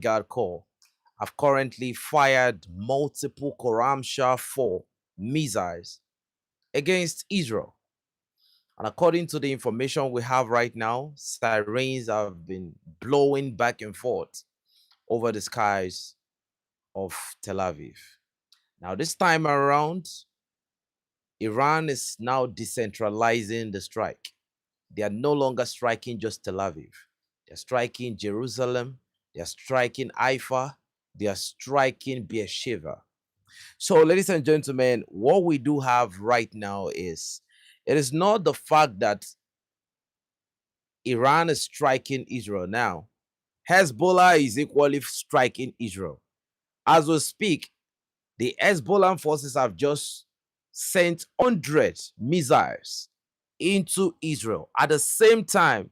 Guard Corps have currently fired multiple Khorramshahr-4 missiles against Israel. And according to the information we have right now, sirens have been blowing back and forth over the skies of Tel Aviv. Now, this time around, Iran is now decentralizing the strike. They are no longer striking just Tel Aviv. They're striking Jerusalem. They're striking Haifa. They are striking Beersheba. So, ladies and gentlemen, what we do have right now is, it is not the fact that Iran is striking Israel now. Hezbollah is equally striking Israel. As we speak, the Hezbollah forces have just sent 100 missiles into Israel. At the same time,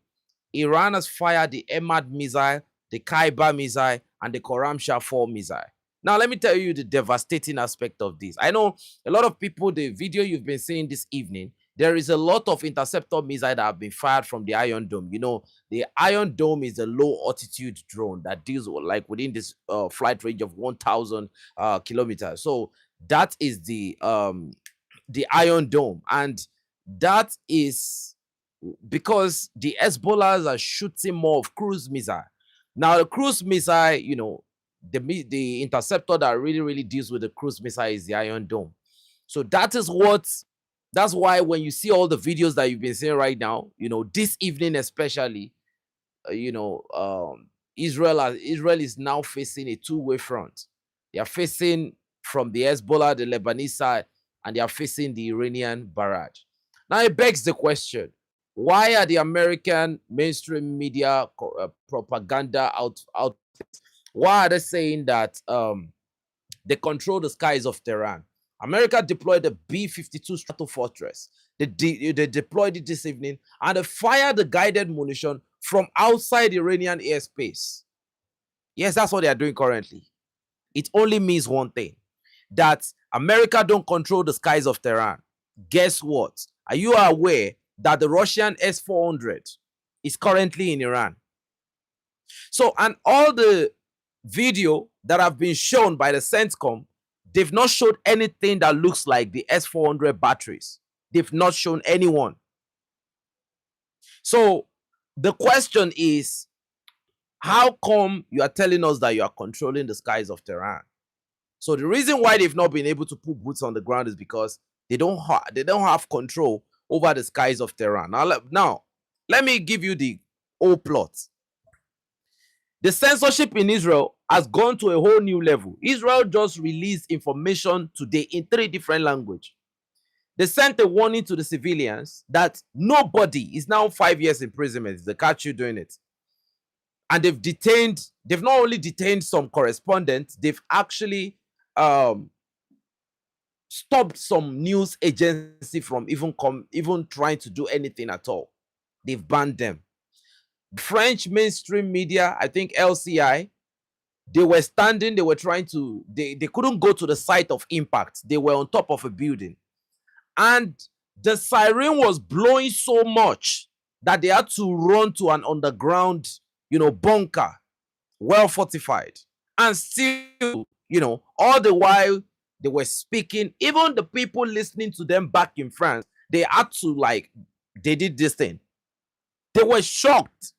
Iran has fired the Emad missile, the Kaiba missile, and the Khorramshahr-4 missile. Now, let me tell you the devastating aspect of this. I know a lot of people, the video you've been seeing this evening, there is a lot of interceptor missiles that have been fired from the Iron Dome. You know, the Iron Dome is a low altitude drone that deals with, like, within this flight range of 1,000 kilometers. So that is the Iron Dome, and that is because the Hezbollahs are shooting more of cruise missile. Now, the cruise missile, you know, the interceptor that really deals with the cruise missile is the Iron Dome. So that's why when you see all the videos that you've been seeing right now, you know, this evening especially, Israel is now facing a two-way front. They are facing from the Hezbollah, the Lebanese side, and they are facing the Iranian barrage. Now it begs the question, why are the American mainstream media propaganda outlets, why are they saying that they control the skies of Tehran? America deployed the B-52 Stratofortress. They deployed it this evening, and they fired the guided munition from outside Iranian airspace. Yes, that's what they are doing currently. It only means one thing, that America don't control the skies of Tehran. Guess what? Are you aware that the Russian S-400 is currently in Iran? So, and all the video that have been shown by the CENTCOM, they've not showed anything that looks like the S-400 batteries. They've not shown anyone. So the question is, how come you are telling us that you are controlling the skies of Tehran? So the reason why they've not been able to put boots on the ground is because they don't have control over the skies of Tehran. Now, let me give you the whole plot. The censorship in Israel has gone to a whole new level. Israel just released information today in 3 different languages. They sent a warning to the civilians that nobody is now 5 years imprisonment if they catch you doing it. And they've not only detained some correspondents, they've actually stopped some news agency from even trying to do anything at all. They've banned them. French mainstream media, I think LCI, they were standing, they were trying to, they couldn't go to the site of impact. They were on top of a building. And the siren was blowing so much that they had to run to an underground, bunker, well fortified. And still, all the while they were speaking, even the people listening to them back in France, they had to, they did this thing. They were shocked.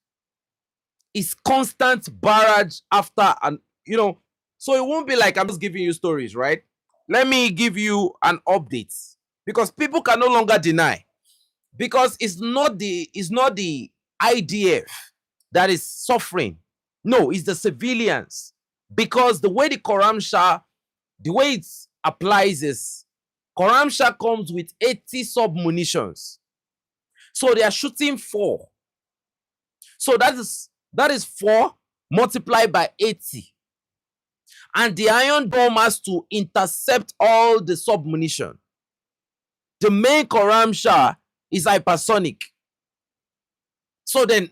It's constant barrage after, and so it won't be like I'm just giving you stories, right? Let me give you an update, because people can no longer deny, because it's not the IDF that is suffering. No, it's the civilians, because the way the Khorramshahr, the way it applies is Khorramshahr comes with 80 sub-munitions. So they are shooting 4. So that is 4 multiplied by 80. And the Iron Dome has to intercept all the sub-munition. The main Khorramshahr is hypersonic. So then,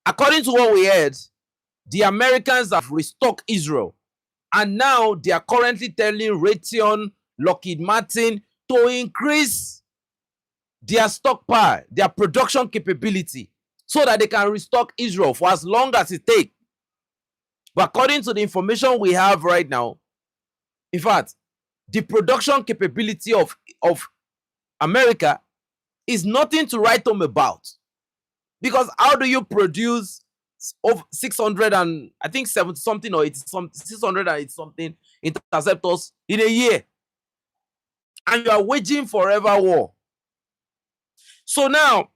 according to what we heard, the Americans have restocked Israel. And now they are currently telling Raytheon, Lockheed Martin to increase their stockpile, their production capability, so that they can restock Israel for as long as it takes. But according to the information we have right now, in fact, the production capability of America is nothing to write home about. Because how do you produce of 600 and I think 70 something or 80 something 680 something interceptors in a year, and you are waging forever war? So now,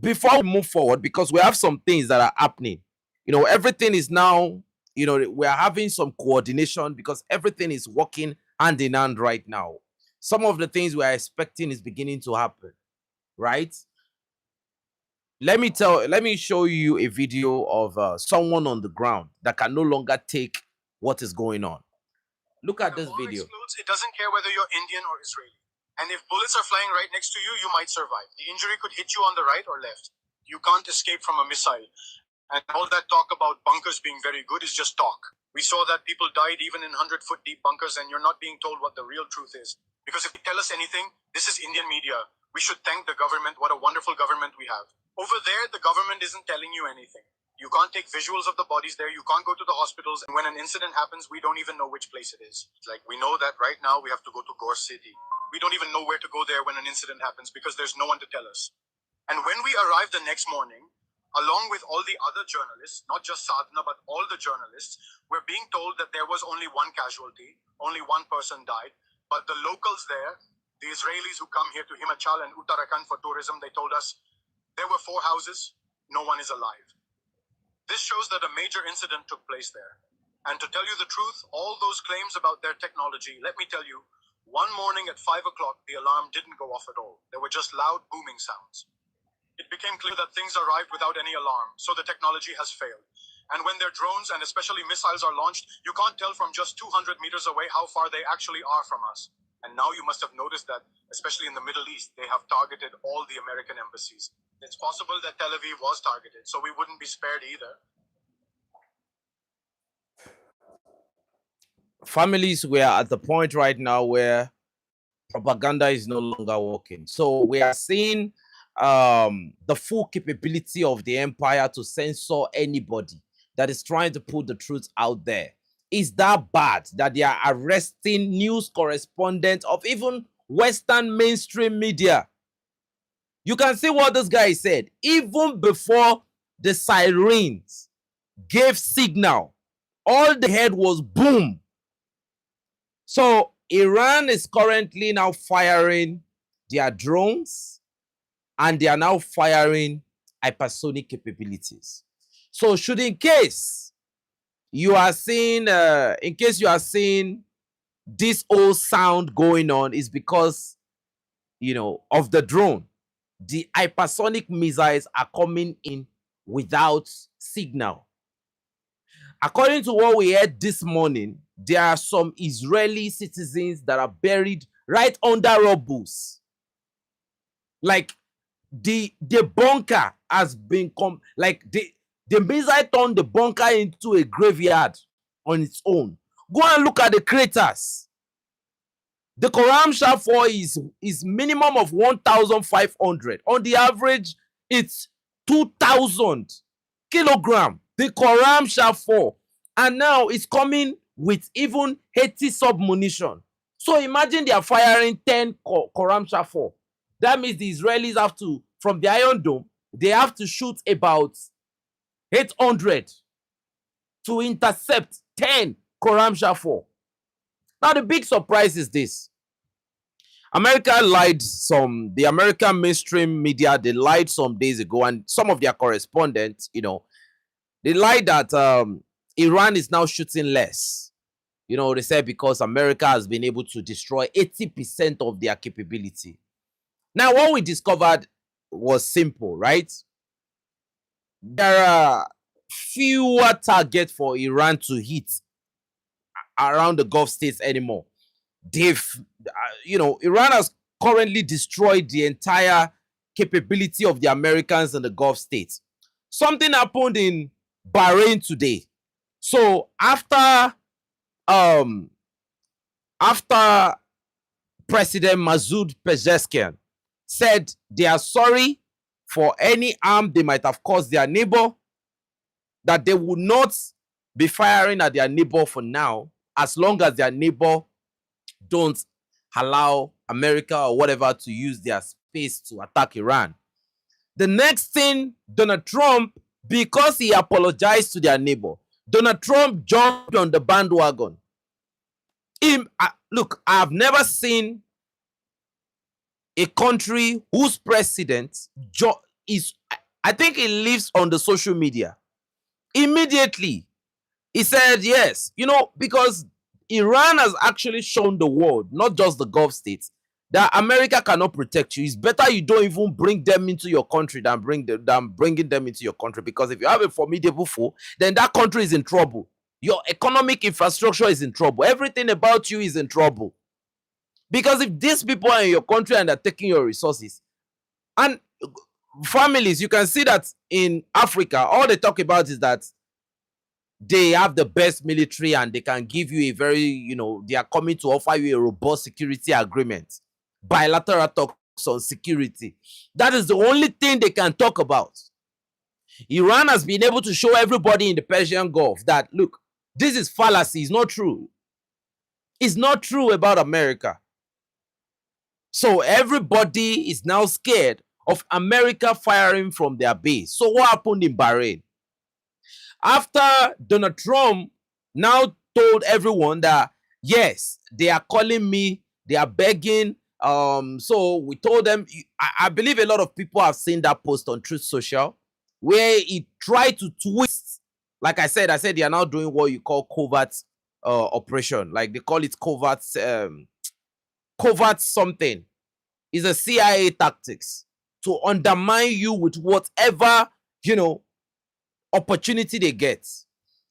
before we move forward, because we have some things that are happening, everything is now, we are having some coordination because everything is working hand in hand right now. Some of the things we are expecting is beginning to happen, right? Let me show you a video of someone on the ground that can no longer take what is going on. Look at this video. Explodes, it doesn't care whether you're Indian or Israeli. And if bullets are flying right next to you, you might survive. The injury could hit you on the right or left. You can't escape from a missile. And all that talk about bunkers being very good is just talk. We saw that people died even in 100-foot deep bunkers, and you're not being told what the real truth is. Because if you tell us anything, this is Indian media. We should thank the government. What a wonderful government we have. Over there, the government isn't telling you anything. You can't take visuals of the bodies there. You can't go to the hospitals. And when an incident happens, we don't even know which place it is. Like, we know that right now we have to go to Gore City. We don't even know where to go there when an incident happens because there's no one to tell us. And when we arrived the next morning, along with all the other journalists, not just Sadhna, but all the journalists, we're being told that there was only one casualty, only one person died. But the locals there, the Israelis who come here to Himachal and Uttarakhand for tourism, they told us there were 4 houses, no one is alive. This shows that a major incident took place there. And to tell you the truth, all those claims about their technology, let me tell you, one morning at 5 o'clock, the alarm didn't go off at all. There were just loud booming sounds. It became clear that things arrived without any alarm, so the technology has failed. And when their drones and especially missiles are launched, you can't tell from just 200 meters away how far they actually are from us. And now you must have noticed that, especially in the Middle East, they have targeted all the American embassies. It's possible that Tel Aviv was targeted, so we wouldn't be spared either. Families, we are at the point right now where propaganda is no longer working. So we are seeing the full capability of the empire to censor anybody that is trying to put the truth out there. Is that bad that they are arresting news correspondents of even Western mainstream media? You can see what this guy said. Even before the sirens gave signal, all the head was boom. So Iran is currently now firing their drones, and they are now firing hypersonic capabilities. So should in case you are seeing this old sound going on, is because of the drone. The hypersonic missiles are coming in without signal. According to what we heard this morning, there are some Israeli citizens that are buried right under rubbles. Like the bunker has been the missile turned the bunker into a graveyard on its own. Go and look at the craters. The Khorramshahr-4 is minimum of 1,500. On the average, it's 2,000 kilogram. The Khorramshahr-4, and now it's coming with even 80 submunition. So imagine they are firing 10 Khorramshahr-4. That means the Israelis have to, from the Iron Dome, they have to shoot about 800 to intercept 10 Khorramshahr-4. Now the big surprise is this. The American mainstream media, they lied some days ago, and some of their correspondents, they lied that Iran is now shooting less. They said because America has been able to destroy 80% of their capability. Now, what we discovered was simple, right? There are fewer targets for Iran to hit around the Gulf states anymore. Iran has currently destroyed the entire capability of the Americans in the Gulf states. Something happened in Bahrain today. So after President Masoud Pezeshkian said they are sorry for any harm they might have caused their neighbor, that they would not be firing at their neighbor for now, as long as their neighbor don't allow America or whatever to use their space to attack Iran. The next thing, Donald Trump, because he apologized to their neighbor, Donald Trump jumped on the bandwagon. Look, I've never seen a country whose president is, I think he lives on the social media. Immediately, he said, yes, because Iran has actually shown the world, not just the Gulf states, that America cannot protect you. It's better you don't even bring them into your country than bringing them into your country, because if you have a formidable foe, then that country is in trouble. Your economic infrastructure is in trouble. Everything about you is in trouble. Because if these people are in your country and they're taking your resources, and families, you can see that in Africa, all they talk about is that they have the best military and they can give you a very, they are coming to offer you a robust security agreement, bilateral talks on security. That is the only thing they can talk about. Iran has been able to show everybody in the Persian Gulf that, look, this is fallacy. It's not true. It's not true about America. So everybody is now scared of America firing from their base. So what happened in Bahrain? After Donald Trump now told everyone that, yes, they are calling me, they are begging. So we told them, I believe a lot of people have seen that post on Truth Social, where he tried to twist. Like I said they are now doing what you call covert operation. Like they call it covert something. It's a CIA tactics to undermine you with whatever, opportunity they get.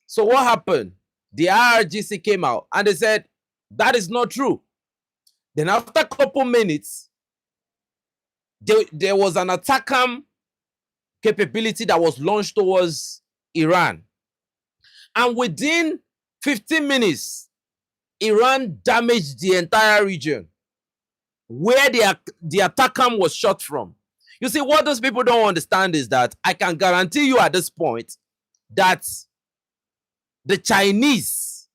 So what happened? The IRGC came out and they said, that is not true. Then after a couple minutes, there was an ATACMS capability that was launched towards Iran. And within 15 minutes, Iran damaged the entire region where the ATACMS was shot from. You see, what those people don't understand is that I can guarantee you at this point that the Chinese,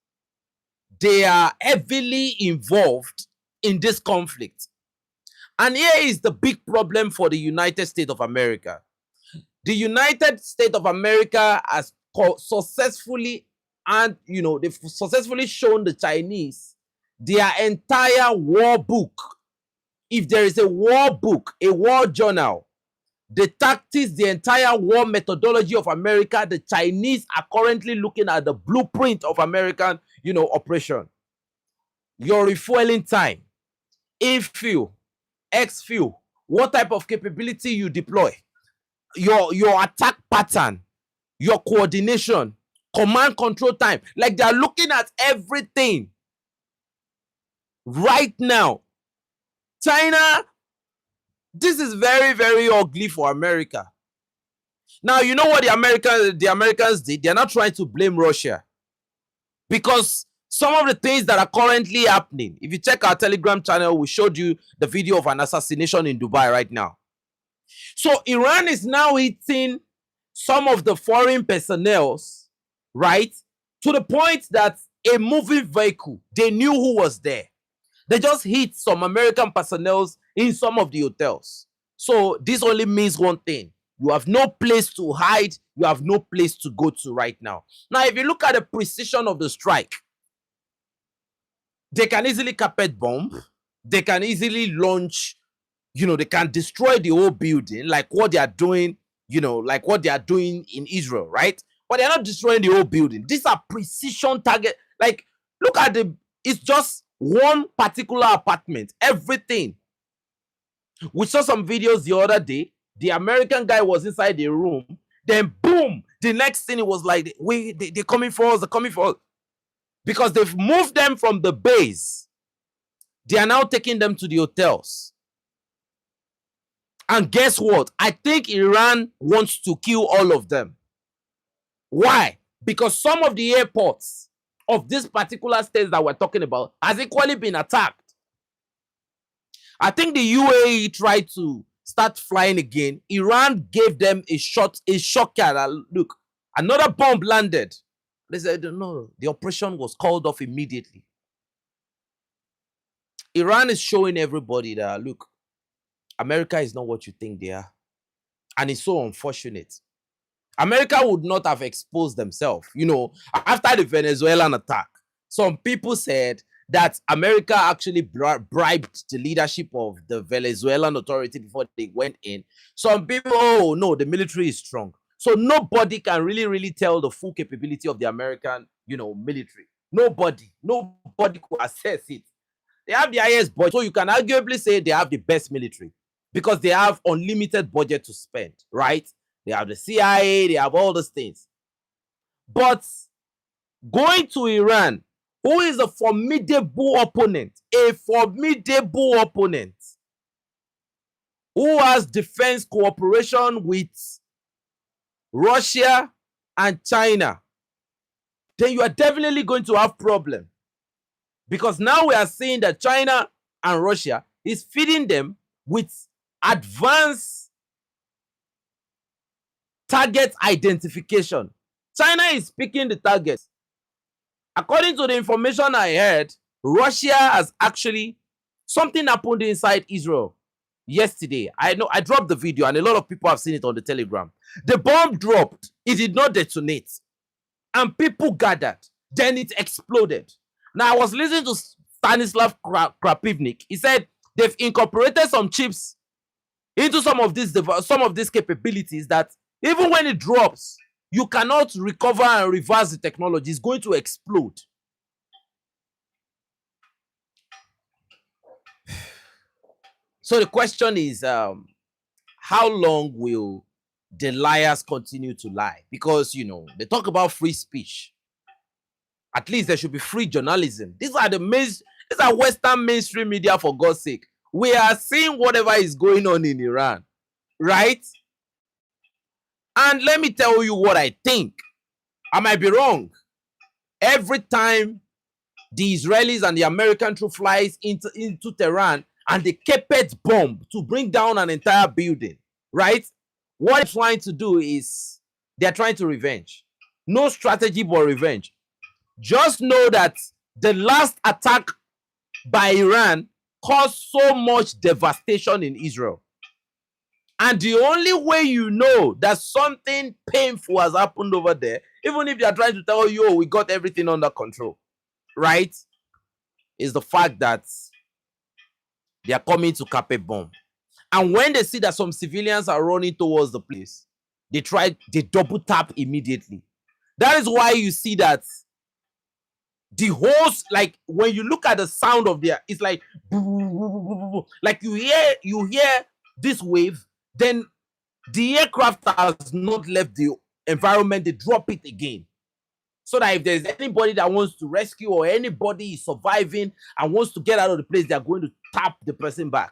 they are heavily involved in this conflict. And here is the big problem for the United States of America. The United States of America has successfully, and they've successfully shown the Chinese their entire war book. If there is a war book, a war journal, the tactics, the entire war methodology of America, the Chinese are currently looking at the blueprint of American, operation. Your refueling time, infill, exfil, what type of capability you deploy, your attack pattern, your coordination, command control time. Like they are looking at everything right now. China, this is very, very ugly for America. Now, you know what the Americans did? They're not trying to blame Russia, because some of the things that are currently happening, if you check our Telegram channel, we showed you the video of an assassination in Dubai right now. So Iran is now hitting some of the foreign personnel, right? To the point that a moving vehicle, they knew who was there. They just hit some American personnel in some of the hotels. So this only means one thing. You have no place to hide. You have no place to go to right now. Now, if you look at the precision of the strike, they can easily carpet bomb. They can easily launch, they can destroy the whole building, like what they are doing, like what they are doing in Israel, right? But they're not destroying the whole building. These are precision target. Like, look at it's just one particular apartment, everything. We saw some videos the other day. The American guy was inside the room. Then boom, the next thing it was like, they're coming for us, they're coming for us. Because they've moved them from the base. They are now taking them to the hotels. And guess what? I think Iran wants to kill all of them. Why? Because some of the airports of this particular states that we're talking about has equally been attacked. I think the UAE tried to start flying again, Iran gave them a shocker that, look, another bomb landed. They said, no, the operation was called off immediately. Iran is showing everybody that, look, America is not what you think they are. And it's so unfortunate. America would not have exposed themselves. You know, after the Venezuelan attack, some people said that America actually bribed the leadership of the Venezuelan authority before they went in. Some people, oh no, the military is strong. So nobody can really tell the full capability of the American, you know, military. Nobody could assess it. They have the highest budget, so you can arguably say they have the best military because they have unlimited budget to spend, right? They have the CIA, they have all those things. But going to Iran, who is a formidable opponent, who has defense cooperation with Russia and China, then you are definitely going to have problem. Because now we are seeing that China and Russia is feeding them with advanced target identification. China is picking the targets. According to the information I heard, Russia has actually, something happened inside Israel yesterday. I know I dropped the video and a lot of people have seen it on the Telegram. The bomb dropped. It did not detonate. And people gathered. Then it exploded. Now, I was listening to Stanislav Krapivnik. He said they've incorporated some chips into some of these capabilities that even when it drops, you cannot recover and reverse the technology. It's going to explode. So the question is, how long will the liars continue to lie? Because, you know, they talk about free speech. At least there should be free journalism. These are Western mainstream media, for God's sake. We are seeing whatever is going on in Iran, right? And let me tell you what I think. I might be wrong. Every time the Israelis and the American troop flies into Tehran and they carpet bomb to bring down an entire building, right? What they're trying to do is they're trying to revenge. No strategy but revenge. Just know that the last attack by Iran caused so much devastation in Israel. And the only way you know that something painful has happened over there, even if they are trying to tell you, oh, we got everything under control, right, is the fact that they are coming to cap a bomb. And when they see that some civilians are running towards the place, they double tap immediately. That is why you see that the host, like when you look at the sound of their, it's like you hear this wave, then the aircraft has not left the environment, they drop it again. So that if there's anybody that wants to rescue or anybody is surviving and wants to get out of the place, they're going to tap the person back.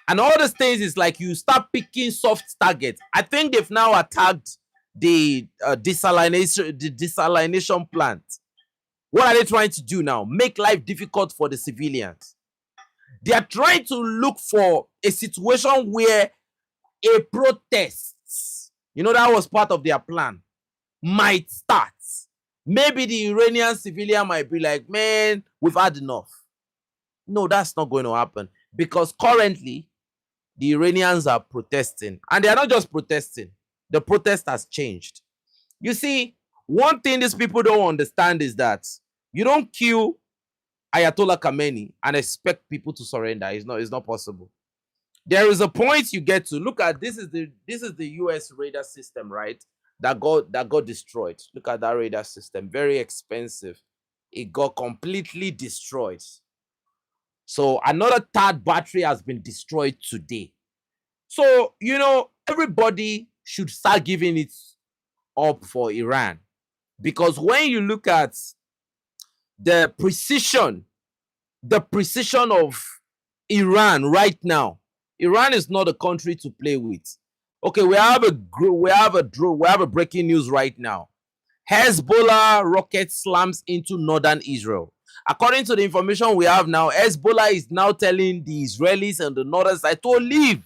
And all these things is like you start picking soft targets. I think they've now attacked the desalination plant. What are they trying to do now? Make life difficult for the civilians. They are trying to look for a situation where a protest, you know, that was part of their plan, might start. Maybe the Iranian civilian might be like, man, we've had enough. No, that's not going to happen because currently the Iranians are protesting, and they are not just protesting. The protest has changed. You see, one thing these people don't understand is that you don't kill Ayatollah Khamenei and expect people to surrender. It's not possible. There is a point you get to. Look at this is the US radar system, right? That got destroyed. Look at that radar system. Very expensive. It got completely destroyed. So another third battery has been destroyed today. So, you know, everybody should start giving it up for Iran. Because when you look at the precision of Iran right now, Iran is not a country to play with. Okay, we have a breaking news right now. Hezbollah rocket slams into northern Israel. According to the information we have now, Hezbollah is now telling the Israelis on the northern side to leave.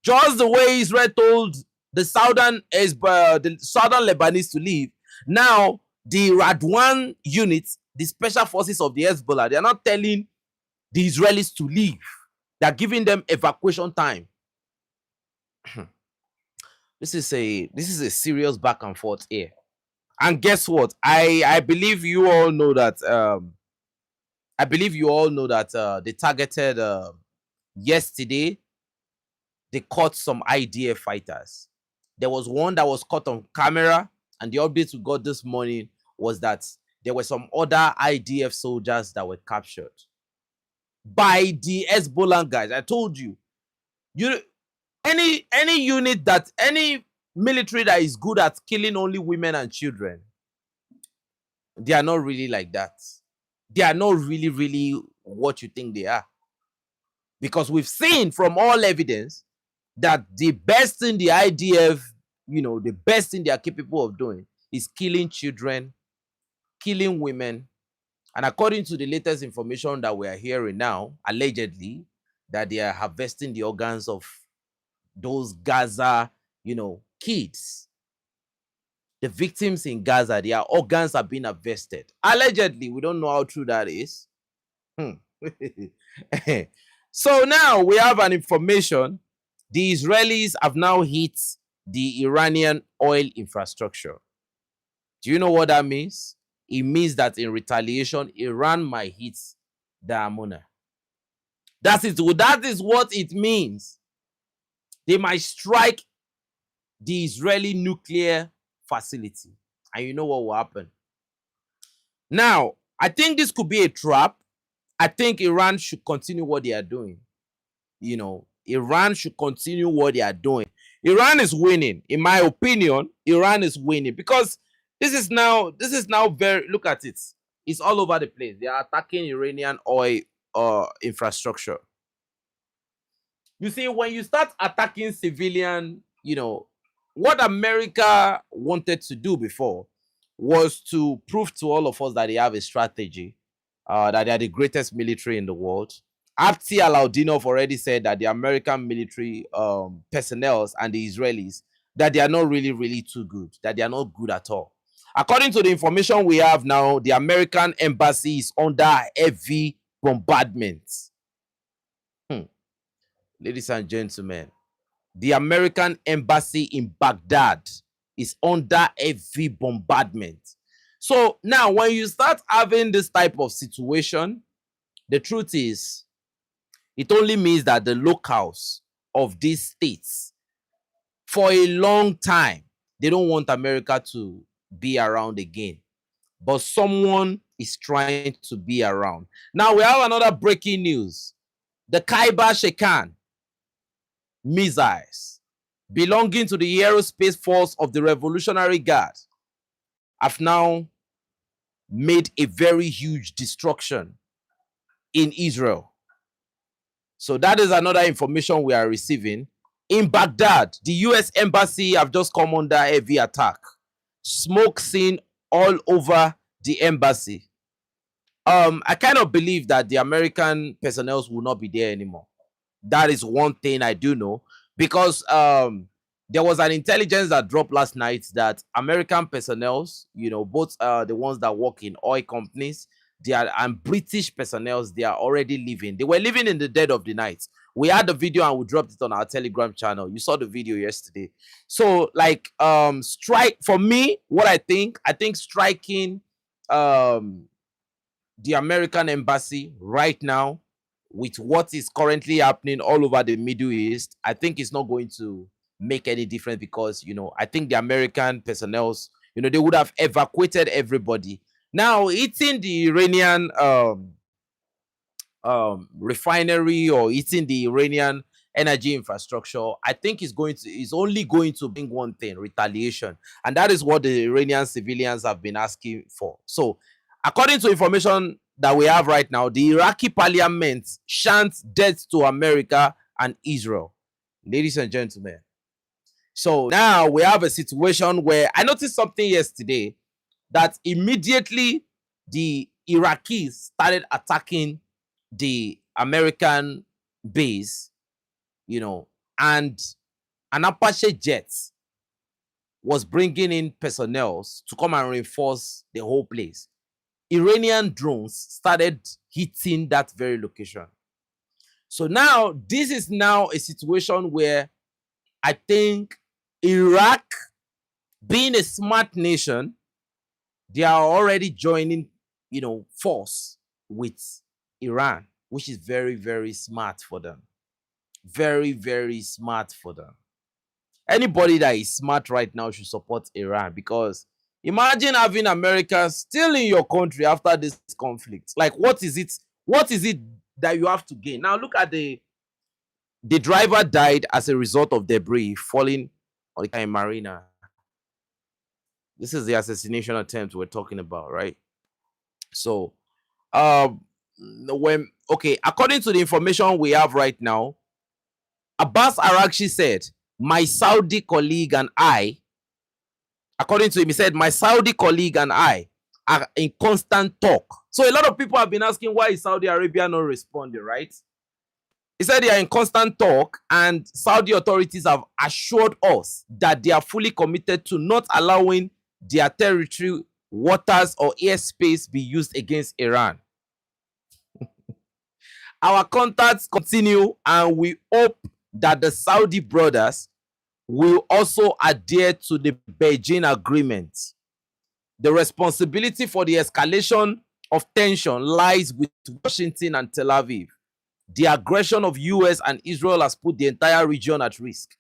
Just the way Israel told the southern Lebanese to leave, now the Radwan units, the special forces of the Hezbollah, they are not telling the Israelis to leave. They are giving them evacuation time. This is a serious back and forth here. And guess what? I believe you all know that. They targeted yesterday. They caught some IDF fighters. There was one that was caught on camera, and the update we got this morning was that there were some other IDF soldiers that were captured by the Hezbollah guys. I told you, any unit that any military that is good at killing only women and children, they are not really like that. They are not really what you think they are. Because we've seen from all evidence that the best thing the IDF, the best thing they are capable of doing is killing children, killing women. And according to the latest information that we are hearing now, allegedly, that they are harvesting the organs of those Gaza, kids. The victims in Gaza, their organs are being harvested. Allegedly, we don't know how true that is. So now we have an information. The Israelis have now hit the Iranian oil infrastructure. Do you know what that means? It means that in retaliation, Iran might hit the Amona. That is what it means. They might strike the Israeli nuclear facility. And you know what will happen? Now, I think this could be a trap. I think Iran should continue what they are doing. Iran should continue what they are doing. Iran is winning. In my opinion, Iran is winning because this is now very, look at it. It's all over the place. They are attacking Iranian oil infrastructure. You see, when you start attacking civilian, what America wanted to do before was to prove to all of us that they have a strategy, that they are the greatest military in the world. Abti Alaudinov already said that the American military personnel and the Israelis, that they are not really too good, that they are not good at all. According to the information we have now, the American embassy is under heavy bombardment. Ladies and gentlemen, the American embassy in Baghdad is under heavy bombardment. So now when you start having this type of situation, the truth is, it only means that the locals of these states, for a long time, they don't want America to be around again. But someone is trying to be around. Now we have another breaking news. The Khyber Shekan missiles belonging to the aerospace force of the Revolutionary Guard have now made a very huge destruction in Israel. So that is another information we are receiving. In Baghdad, the US embassy have just come under heavy attack. Smoke seen all over the embassy. I kind of believe that the American personnel will not be there anymore. That is one thing I do know, because there was an intelligence that dropped last night that American personnel, both the ones that work in oil companies, and British personnel, they are already leaving. They were leaving in the dead of the night. We had the video and we dropped it on our Telegram channel. You saw the video yesterday. So, strike, for me, what I think striking the American embassy right now, with what is currently happening all over the Middle East, I think it's not going to make any difference, because I think the American personnel, they would have evacuated everybody. Now, eating the Iranian refinery or eating the Iranian energy infrastructure, I think is only going to bring one thing: retaliation. And that is what the Iranian civilians have been asking for. So, according to information that we have right now, the Iraqi parliament chants death to America and Israel. Ladies and gentlemen. So now we have a situation where I noticed something yesterday, that immediately the Iraqis started attacking the American base, and an Apache jet was bringing in personnel to come and reinforce the whole place. Iranian drones started hitting that very location. So now, this is now a situation where I think Iraq, being a smart nation, they are already joining, force with Iran, which is very, very smart for them. Very, very smart for them. Anybody that is smart right now should support Iran, because imagine having America still in your country after this conflict. Like, what is it? What is it that you have to gain? Now, look at the driver died as a result of debris falling on the marina. This is the assassination attempt we're talking about, right? So, according to the information we have right now, Abbas Araghchi said, my Saudi colleague and I, according to him, he said, my Saudi colleague and I are in constant talk. So a lot of people have been asking, why is Saudi Arabia not responding, right? He said they are in constant talk, and Saudi authorities have assured us that they are fully committed to not allowing their territory, waters, or airspace be used against Iran. Our contacts continue, and we hope that the Saudi brothers will also adhere to the Beijing agreement. The responsibility for the escalation of tension lies with Washington and Tel Aviv. The aggression of US and Israel has put the entire region at risk.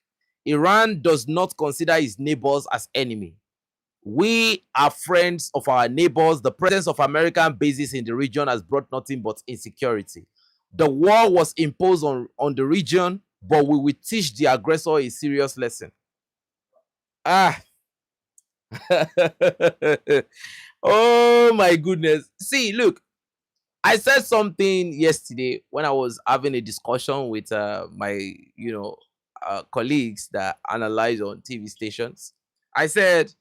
Iran does not consider its neighbors as enemy. We are friends of our neighbors. The presence of American bases in the region has brought nothing but insecurity. The war was imposed on the region, but we will teach the aggressor a serious lesson. Oh my goodness. See, look, I said something yesterday when I was having a discussion with my, colleagues that analyze on TV stations. I said,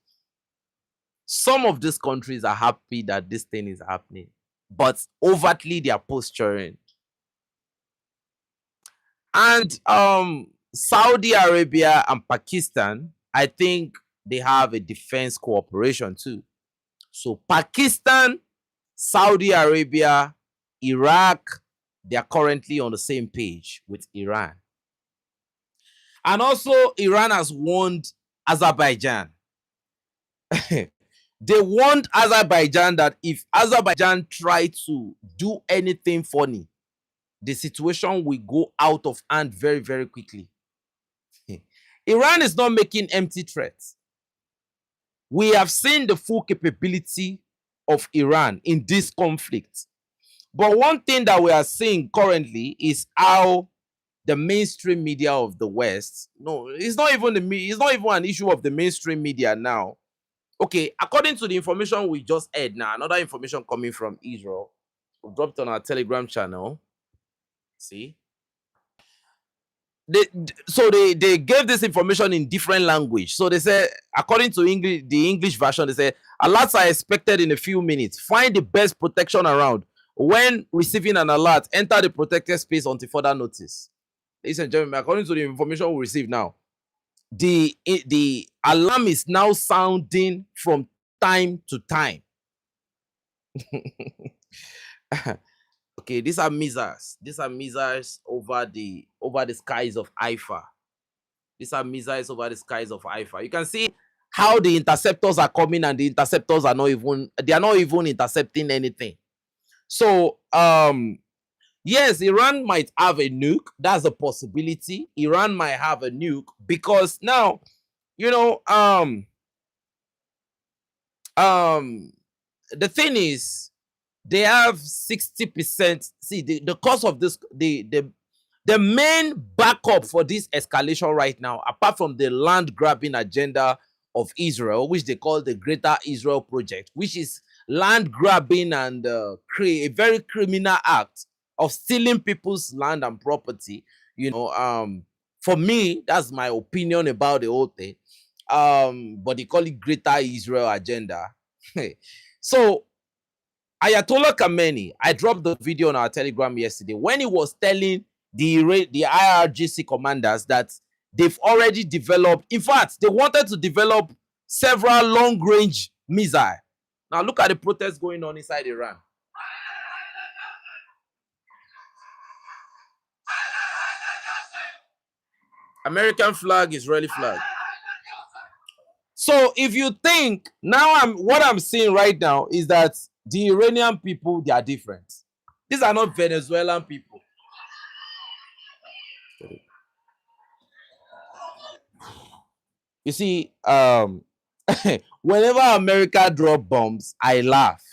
some of these countries are happy that this thing is happening, but overtly they are posturing. And Saudi Arabia and Pakistan, I think they have a defense cooperation too. So Pakistan, Saudi Arabia, Iraq, they are currently on the same page with Iran. And also, Iran has warned Azerbaijan. They warned Azerbaijan that if Azerbaijan try to do anything funny, the situation will go out of hand very, very quickly. Iran is not making empty threats. We have seen the full capability of Iran in this conflict. But one thing that we are seeing currently is how the mainstream media of the West, no, it's not even an issue of the mainstream media now. Okay, according to the information we just heard now, another information coming from Israel, we dropped on our Telegram channel. See? They gave this information in different language. So they said, according to the English version, they say alerts are expected in a few minutes. Find the best protection around. When receiving an alert, enter the protected space until further notice. Ladies and gentlemen, according to the information we receive now, the alarm is now sounding from time to time. Okay, these are missiles. These are missiles over the skies of Haifa. These are missiles over the skies of Haifa. You can see how the interceptors are coming, and the interceptors are not even intercepting anything. So yes, Iran might have a nuke. That's a possibility. Iran might have a nuke because now, the thing is, they have 60%. See, the cause of this, the main backup for this escalation right now, apart from the land grabbing agenda of Israel, which they call the Greater Israel Project, which is land grabbing and a very criminal act of stealing people's land and property. For me, that's my opinion about the whole thing. But they call it Greater Israel Agenda. So Ayatollah Khamenei, I dropped the video on our Telegram yesterday when he was telling the IRGC commanders that they've already developed, in fact, they wanted to develop several long-range missiles. Now look at the protests going on inside Iran. American flag, Israeli flag. So if you think now, what I'm seeing right now is that the Iranian people, they are different. These are not Venezuelan people. You see, whenever America drop bombs, I laugh.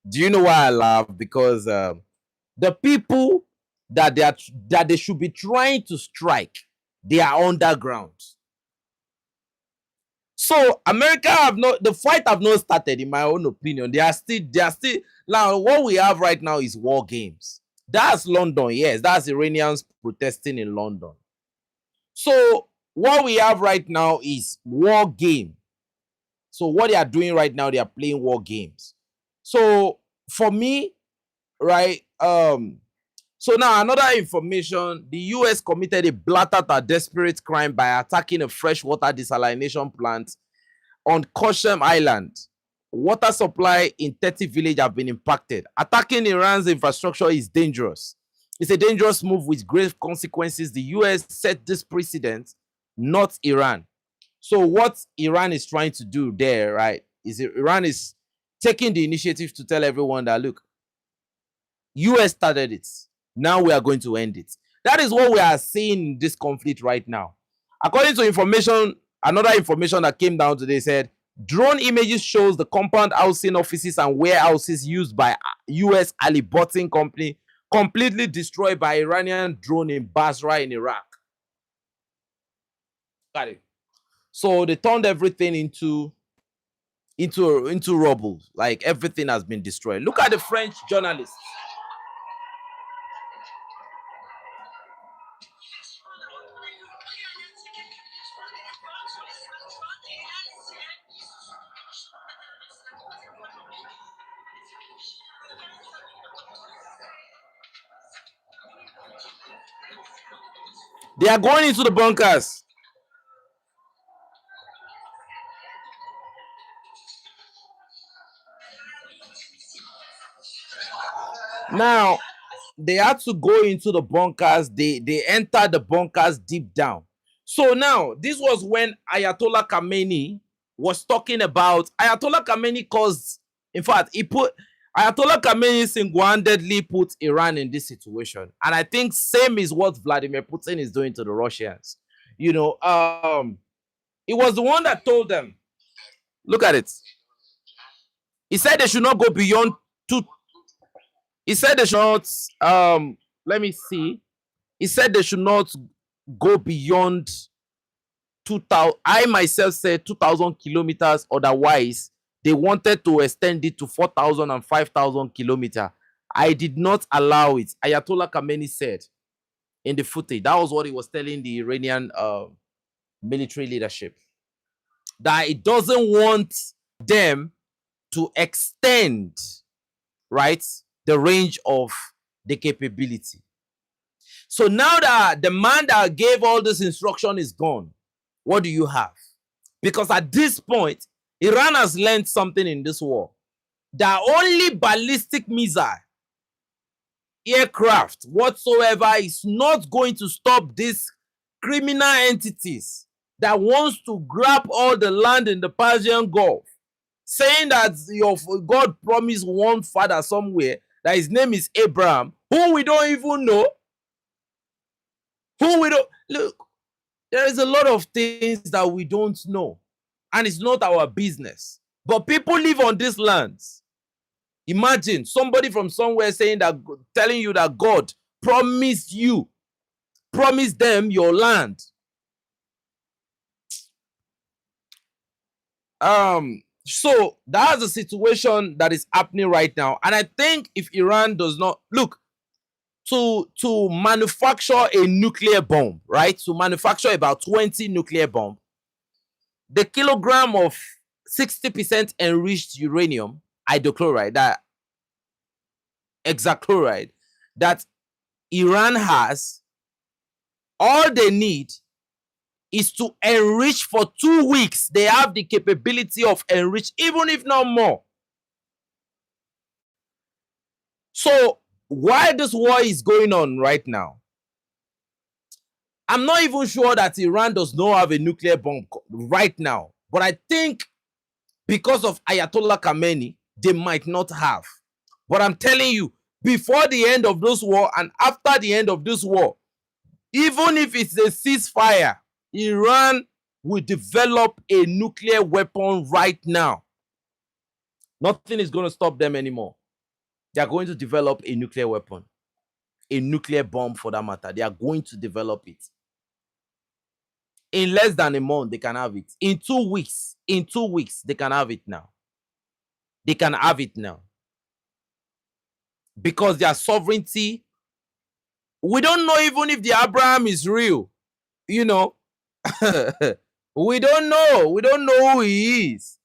Do you know why I laugh? Because the people that they should be trying to strike, they are underground. So America the fight have not started, in my own opinion. They are still now. What we have right now is war games. That's London, yes, that's Iranians protesting in London. So what we have right now is war game. So what they are doing right now, they are playing war games. So for me, right, so now another information, the US committed a blatant and desperate crime by attacking a freshwater desalination plant on Khorramshahr Island. Water supply in 30 villages have been impacted. Attacking Iran's infrastructure is dangerous. It's a dangerous move with grave consequences. The US set this precedent, not Iran. So what Iran is trying to do there, right, is Iran is taking the initiative to tell everyone that, look, US started it. Now we are going to end it. That is what we are seeing in this conflict right now. According to information, another information that came down today said, drone images shows the compound housing offices and warehouses used by US Ali Botting company completely destroyed by Iranian drone in Basra in Iraq. Got it. So they turned everything into rubble. Like everything has been destroyed. Look at the French journalists. They are going into the bunkers. Now, they had to go into the bunkers. They entered the bunkers deep down. So now, this was when Ayatollah Khamenei was talking about. Ayatollah Khamenei caused, in fact, Ayatollah Khamenei single-handedly put Iran in this situation. And I think same is what Vladimir Putin is doing to the Russians. You know, it was the one that told them, look at it. He said they should not go beyond two. He said they should not, let me see. He said they should not go beyond 2,000. I myself said 2,000 kilometers. Otherwise, they wanted to extend it to 4,000 and 5,000 kilometers. I did not allow it. Ayatollah Khamenei said in the footage. That was what he was telling the Iranian military leadership. That it doesn't want them to extend, right, the range of the capability. So now that the man that gave all this instruction is gone, what do you have? Because at this point, Iran has learned something in this war. That only ballistic missile, aircraft, whatsoever is not going to stop these criminal entities that wants to grab all the land in the Persian Gulf, saying that your God promised one father somewhere, that his name is Abraham, who we don't even know. Look, there is a lot of things that we don't know, and it's not our business. But people live on these lands. Imagine somebody from somewhere saying that, telling you that God promised them your land. So that's the situation that is happening right now. And I think if Iran does not look to manufacture a nuclear bomb, right? To manufacture about 20 nuclear bombs, the kilogram of 60% enriched uranium hydrochloride, that exactly right, that Iran has, all they need is to enrich for 2 weeks. They have the capability of enrich, even if not more. So why this war is going on right now, I'm not even sure that Iran does not have a nuclear bomb right now. But I think because of Ayatollah Khamenei, they might not have. But I'm telling you, before the end of this war and after the end of this war, even if it's a ceasefire, Iran will develop a nuclear weapon right now. Nothing is going to stop them anymore. They are going to develop a nuclear weapon, a nuclear bomb for that matter. They are going to develop it. In less than a month, they can have it. In 2 weeks, they can have it now. They can have it now. Because their sovereignty, we don't know even if the Abraham is real. You know, we don't know. We don't know who he is.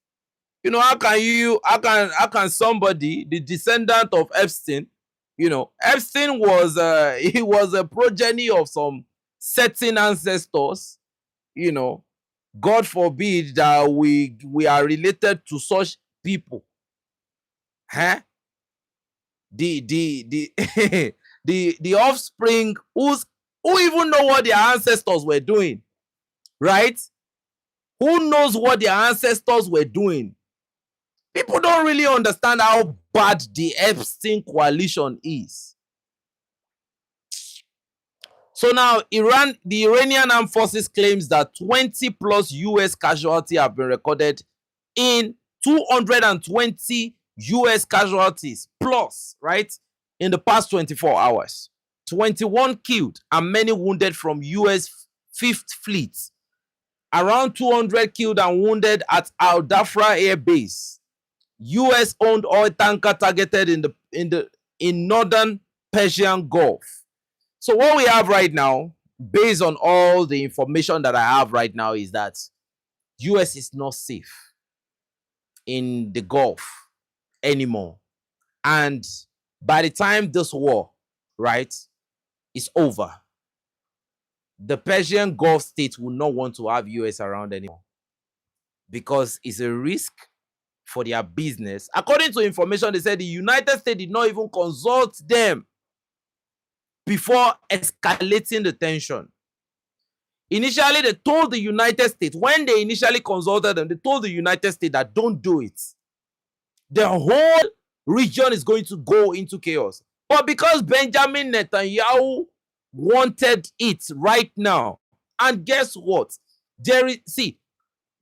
You know, how can somebody, the descendant of Epstein, you know, Epstein was he was a progeny of some certain ancestors, you know. God forbid that we are related to such people. Huh? The the offspring who even know what their ancestors were doing, right? Who knows what their ancestors were doing? People don't really understand how bad the Epstein coalition is. So now the Iranian armed forces claims that 20 plus US casualties have been recorded in 220 US casualties plus, right, in the past 24 hours. 21 killed and many wounded from US 5th Fleet. Around 200 killed and wounded at Al Dafra Air Base. US-owned oil tanker targeted in northern Persian Gulf. So what we have right now, based on all the information that I have right now, is that US is not safe in the Gulf anymore. And by the time this war, right, is over, the Persian Gulf states will not want to have US around anymore because it's a risk for their business. According to information, they said the United States did not even consult them before escalating the tension. Initially, they told the United States, when they initially consulted them, they told the United States that don't do it. The whole region is going to go into chaos. But because Benjamin Netanyahu wanted it right now, and guess what? See,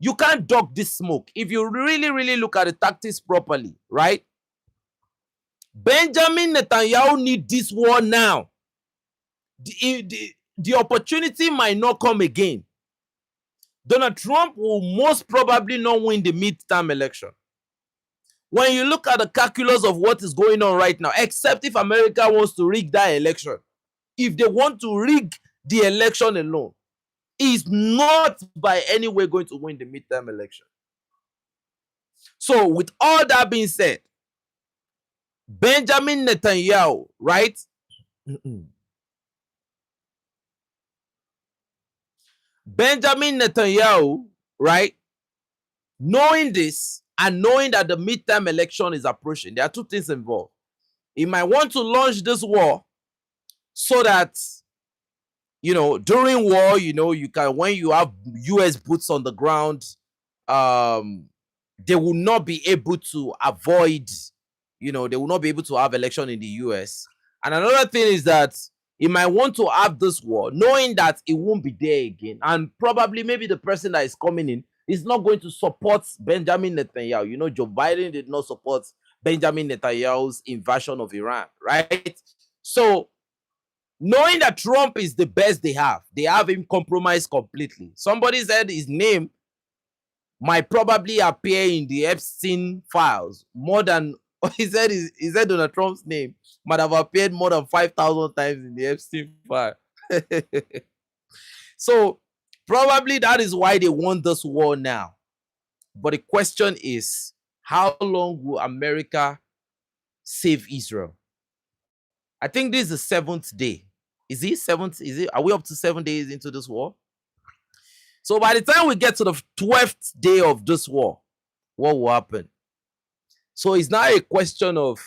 you can't duck this smoke. If you really, really look at the tactics properly, right? Benjamin Netanyahu needs this war now. The opportunity might not come again. Donald Trump will most probably not win the midterm election. When you look at the calculus of what is going on right now, except if America wants to rig that election, if they want to rig the election alone, is not by any way going to win the midterm election. So with all that being said, Benjamin Netanyahu, right? Benjamin Netanyahu, right? Knowing this and knowing that the midterm election is approaching, there are two things involved. He might want to launch this war so that, you know, during war, you know, you can, when you have US boots on the ground, they will not be able to avoid, you know, they will not be able to have election in the US. And another thing is that he might want to have this war knowing that it won't be there again. And probably maybe the person that is coming in is not going to support Benjamin Netanyahu. You know, Joe Biden did not support Benjamin Netanyahu's invasion of Iran, right? So knowing that Trump is the best they have him compromised completely. Somebody said his name might probably appear in the Epstein files more than he said Donald Trump's name might have appeared more than 5,000 times in the Epstein file. So probably that is why they want this war now. But the question is, how long will America save Israel? I think this is the 7th day. Is it 7th? Are we up to 7 days into this war? So by the time we get to the 12th day of this war, what will happen? So it's now a question of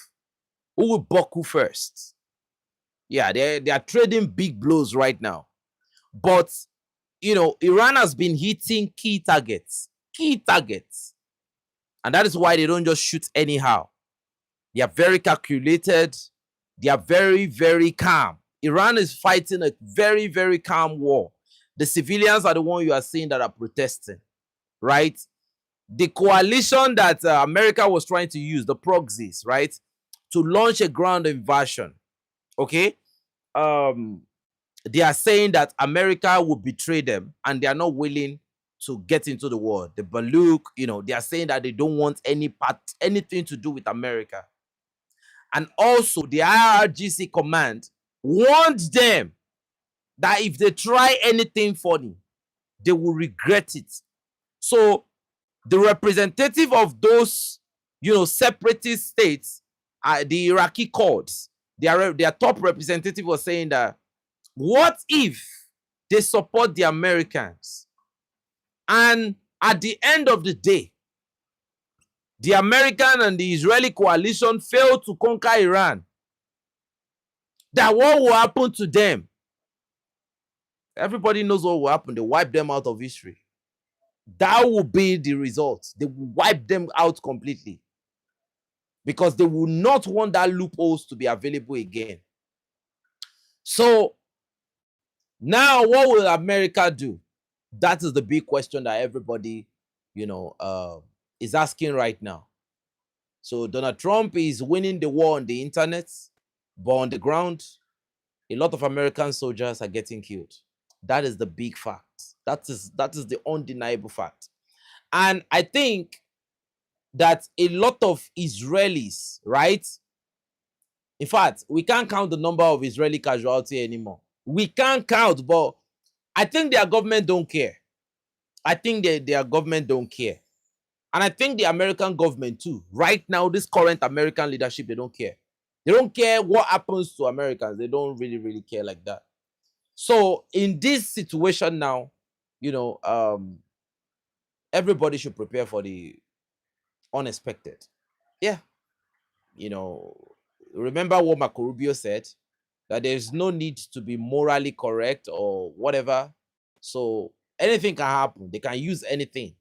who will buckle first. Yeah, they are trading big blows right now. But, Iran has been hitting key targets. And that is why they don't just shoot anyhow. They are very calculated. They are very, very calm. Iran is fighting a very, very calm war. The civilians are the ones you are seeing that are protesting, right? The coalition that America was trying to use, the proxies, right, to launch a ground invasion, okay? They are saying that America will betray them and they are not willing to get into the war. The Baluk, they are saying that they don't want anything to do with America. And also the IRGC command warned them that if they try anything funny, they will regret it. So the representative of those, separatist states, the Iraqi Kurds, their top representative was saying that, what if they support the Americans? And at the end of the day, the American and the Israeli coalition failed to conquer Iran. That what will happen to them? Everybody knows what will happen. They wipe them out of history. That will be the result. They will wipe them out completely. Because they will not want that loopholes to be available again. So, now what will America do? That is the big question that everybody, is asking right now. So Donald Trump is winning the war on the internet, but on the ground, a lot of American soldiers are getting killed. That is the big fact. That is the undeniable fact. And I think that a lot of Israelis, right? In fact, we can't count the number of Israeli casualties anymore. We can't count, but I think their government don't care. I think their government don't care. And I think the American government too. Right now, this current American leadership, they don't care. They don't care what happens to Americans. They don't really, really care like that. So in this situation now, everybody should prepare for the unexpected. Yeah. Remember what Marco Rubio said, that there's no need to be morally correct or whatever. So anything can happen. They can use anything.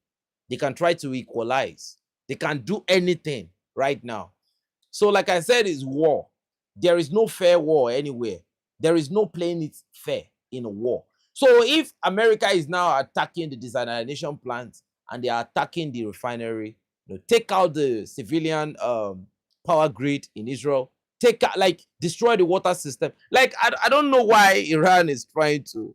They can try to equalize. They can do anything right now. So like I said, it's war. There is no fair war anywhere. There is no playing it fair in a war. So if America is now attacking the desalination plant and they are attacking the refinery, take out the civilian power grid in Israel, destroy the water system. I don't know why Iran is trying to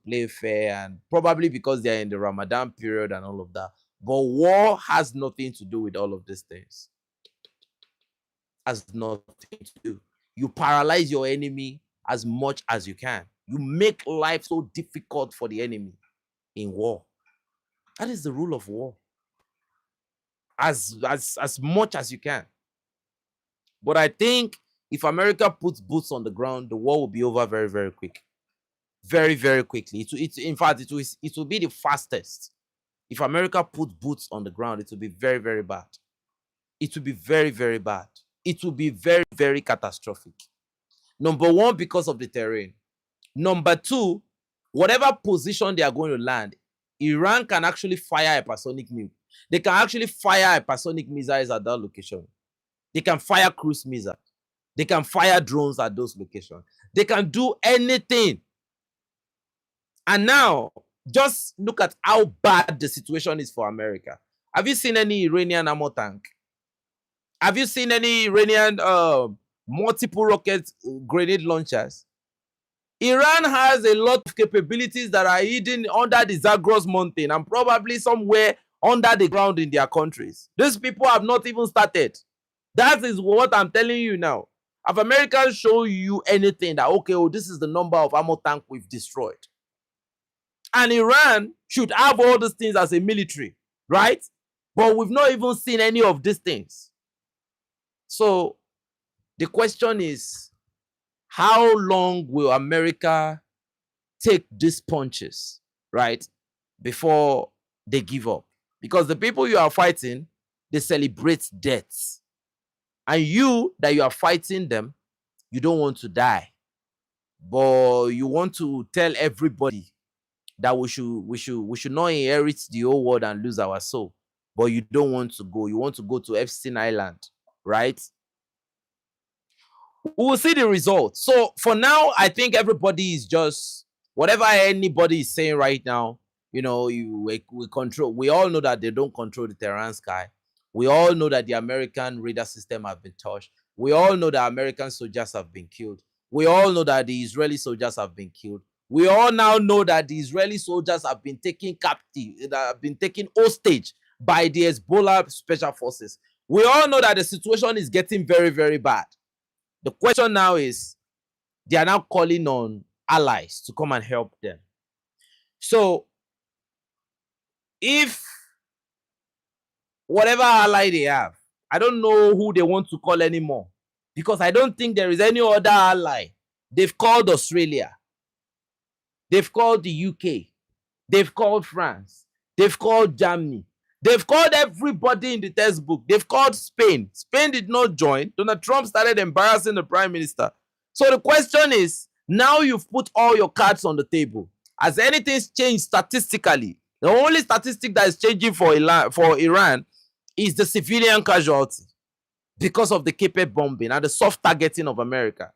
play fair, and probably because they're in the Ramadan period and all of that. But war has nothing to do with all of these things. Has nothing to do. You paralyze your enemy as much as you can. You make life so difficult for the enemy in war. That is the rule of war. As much as you can. But I think if America puts boots on the ground, the war will be over very, very quick. Very, very quickly. In fact, it will be the fastest. If America puts boots on the ground, it will be very, very bad. It will be very, very bad. It will be very, very catastrophic. Number one, because of the terrain. Number two, whatever position they are going to land, Iran can actually fire hypersonic nuke. They can actually fire hypersonic missiles at that location. They can fire cruise missiles. They can fire drones at those locations. They can do anything. And now, just look at how bad the situation is for America. Have you seen any Iranian ammo tank? Have you seen any Iranian multiple rocket grenade launchers? Iran has a lot of capabilities that are hidden under the Zagros mountain and probably somewhere under the ground in their countries. These people have not even started. That is what I'm telling you now. Have Americans shown you anything that, okay, this is the number of ammo tank we've destroyed? And Iran should have all these things as a military, right? But we've not even seen any of these things. So The question is, how long will America take these punches, right, before they give up? Because the people you are fighting, they celebrate deaths. And you, that you are fighting them, you don't want to die. But you want to tell everybody that we should not inherit the whole world and lose our soul. But you don't want to go. You want to go to Epstein Island, right? We will see the results. So for now, I think everybody is just whatever anybody is saying right now. We control. We all know that they don't control the Tehran sky. We all know that the American radar system have been touched. We all know that American soldiers have been killed. We all know that the Israeli soldiers have been killed. We all now know that the Israeli soldiers have been taken captive, that have been taken hostage by the Hezbollah special forces. We all know that the situation is getting very, very bad. The question now is, they are now calling on allies to come and help them. So if whatever ally they have, I don't know who they want to call anymore, because I don't think there is any other ally. They've called Australia. They've called the UK. They've called France. They've called Germany. They've called everybody in the textbook. They've called Spain. Spain did not join. Donald Trump started embarrassing the prime minister. So the question is, now you've put all your cards on the table. Has anything changed statistically? The only statistic that is changing for Iran is the civilian casualty because of the Cape bombing and the soft targeting of America.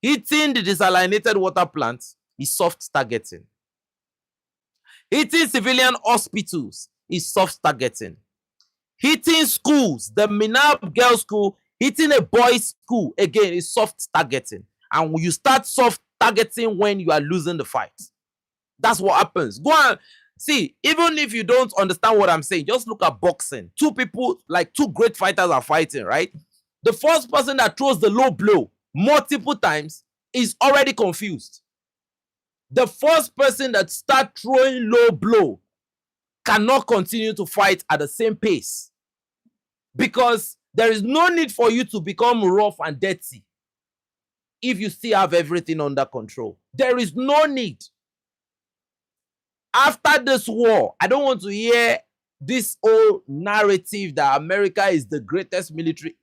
Hitting the desalinated water plants is soft targeting. Hitting civilian hospitals is soft targeting. Hitting schools, the Minab Girls School, hitting a boys' school, again, is soft targeting. And you start soft targeting when you are losing the fight. That's what happens. Go on. See, even if you don't understand what I'm saying, just look at boxing. Two people, like two great fighters, are fighting, right? The first person that throws the low blow multiple times is already confused. The first person that starts throwing low blow cannot continue to fight at the same pace, because there is no need for you to become rough and dirty if you still have everything under control. There is no need. After this war, I don't want to hear this old narrative that America is the greatest military.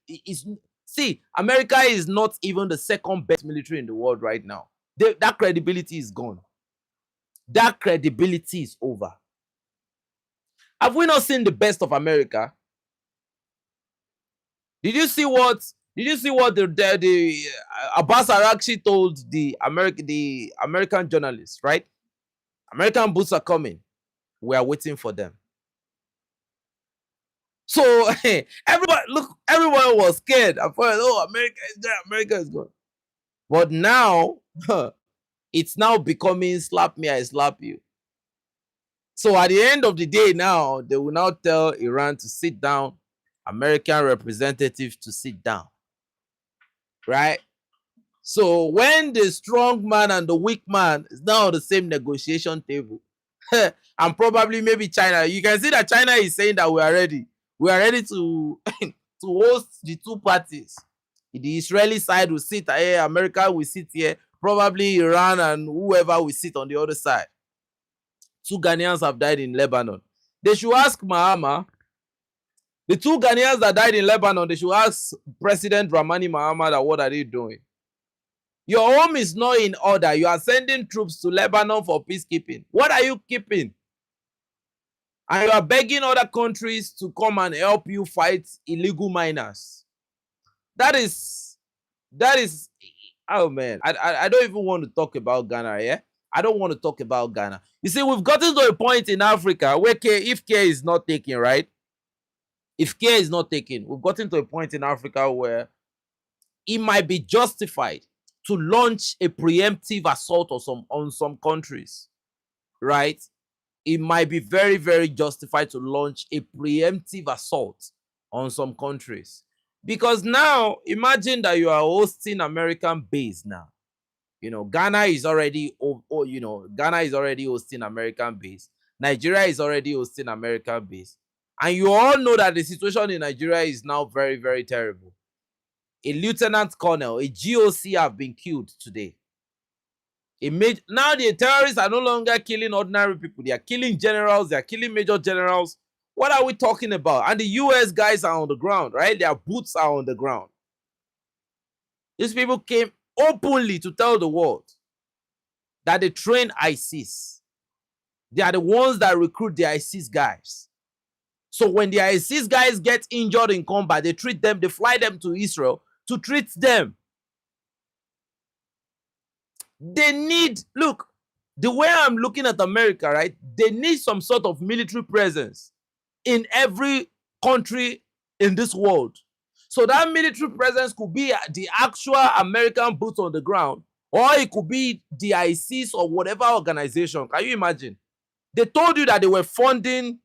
See, America is not even the second best military in the world right now. That credibility is gone. That credibility is over. Have we not seen the best of America? Did you see what the Abbas Arakchi told the American journalists, right? American boots are coming. We are waiting for them. So everyone was scared. I thought, oh, America is there, America is gone. But now, it's now becoming slap me, I slap you. So at the end of the day now, they will now tell Iran to sit down, American representatives to sit down. Right? So when the strong man and the weak man is now on the same negotiation table, and probably maybe China, you can see that China is saying that we are ready. We are ready to to host the two parties. The Israeli side will sit here, America will sit here, probably Iran and whoever will sit on the other side. 2 Ghanaians have died in Lebanon. They should ask Mahama. The 2 Ghanaians that died in Lebanon, they should ask President Ramani Mahama that what are they doing? Your home is not in order. You are sending troops to Lebanon for peacekeeping. What are you keeping? And you are begging other countries to come and help you fight illegal miners. That is, oh man, I don't even want to talk about Ghana, yeah? I don't want to talk about Ghana. You see, we've gotten to a point in Africa where if care is not taken, right? If care is not taken, we've gotten to a point in Africa where it might be justified to launch a preemptive assault on some countries, right? It might be very, very justified to launch a preemptive assault on some countries. Because now, imagine that you are hosting American base now. Ghana is already, Ghana is already hosting American base. Nigeria is already hosting American base. And you all know that the situation in Nigeria is now very, very terrible. a lieutenant colonel, a GOC have been killed today. Now the terrorists are no longer killing ordinary people. They are killing generals. They are killing major generals. What are we talking about? And the US guys are on the ground, right? Their boots are on the ground. These people came openly to tell the world that they train ISIS. They are the ones that recruit the ISIS guys. So when the ISIS guys get injured in combat, they treat them, they fly them to Israel to treat them. They need, look, the way I'm looking at America, right? They need some sort of military presence in every country in this world. So that military presence could be the actual American boots on the ground, or it could be the ISIS or whatever organization. Can you imagine? They told you that they were funding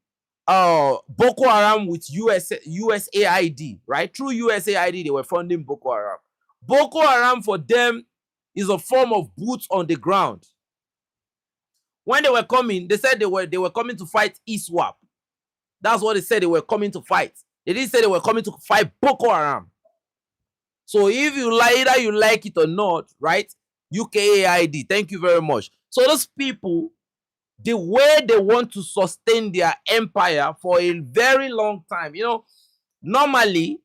Boko Haram with USAID, right? Through USAID, they were funding Boko Haram. Boko Haram for them is a form of boots on the ground. When they were coming, they said they were coming to fight ISWAP. That's what they said they were coming to fight. They didn't say they were coming to fight Boko Haram. So if you like, either you like it or not, right? UKAID, thank you very much. So those people, the way they want to sustain their empire for a very long time, you know, normally,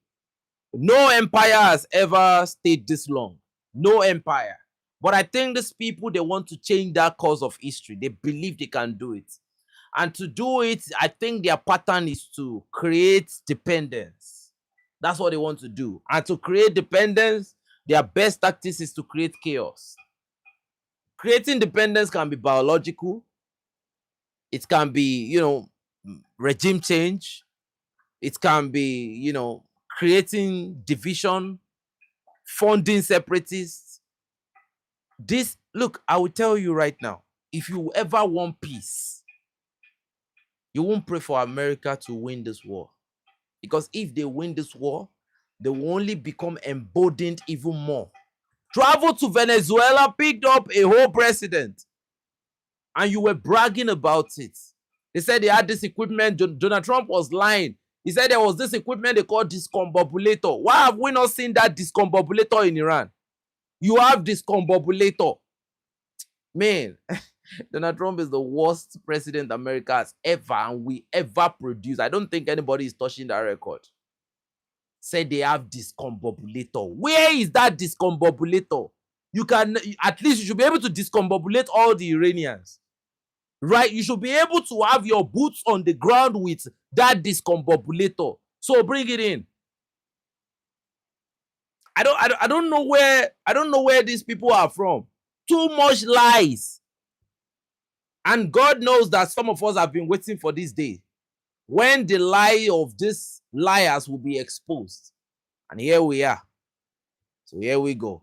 no empire has ever stayed this long. No empire. But I think these people, they want to change that course of history. They believe they can do it. And to do it, I think their pattern is to create dependence. That's what they want to do. And to create dependence, their best tactics is to create chaos. Creating dependence can be biological. It can be, you know, regime change. It can be, you know, creating division, funding separatists. This, look, I will tell you right now, if you ever want peace, you won't pray for America to win this war. Because if they win this war, they will only become emboldened even more. Travel to Venezuela, picked up a whole president, and you were bragging about it. They said they had this equipment. Donald Trump was lying. He said there was this equipment they called discombobulator. Why have we not seen that discombobulator in Iran? You have discombobulator. Man, Donald Trump is the worst president America has ever and we ever produced. I don't think anybody is touching that record. Said they have discombobulator. Where is that discombobulator? You can, at least you should be able to discombobulate all the Iranians. Right? You should be able to have your boots on the ground with that discombobulator. So bring it in. I don't know where these people are from. Too much lies. And God knows that some of us have been waiting for this day when the lie of these liars will be exposed. And here we are. So here we go.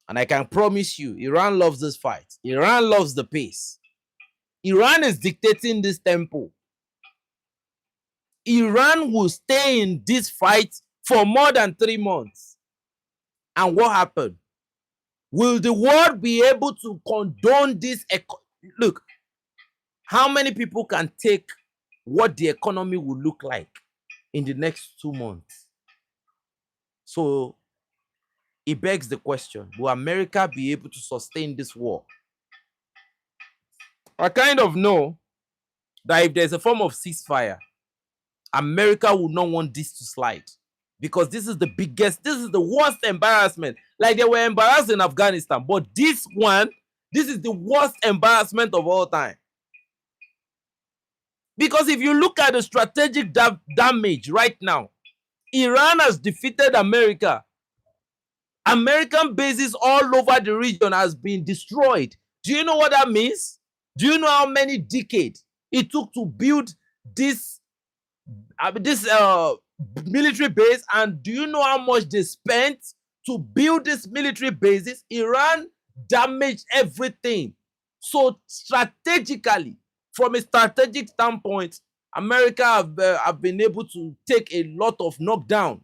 And I can promise you, Iran loves this fight. Iran loves the pace. Iran is dictating this tempo. Iran will stay in this fight for more than 3 months. And what happened? Will the world be able to condone this? Look, how many people can take what the economy will look like in the next 2 months? So it begs the question, will America be able to sustain this war? I kind of know that if there's a form of ceasefire, America would not want this to slide. Because this is the biggest, this is the worst embarrassment. Like they were embarrassed in Afghanistan, but this is the worst embarrassment of all time. Because if you look at the strategic damage right now, Iran has defeated America. American bases all over the region has been destroyed. Do you know what that means? Do you know how many decades it took to build this military base? And do you know how much they spent to build these military bases? Iran damaged everything. So strategically, from a strategic standpoint, America have been able to take a lot of knockdown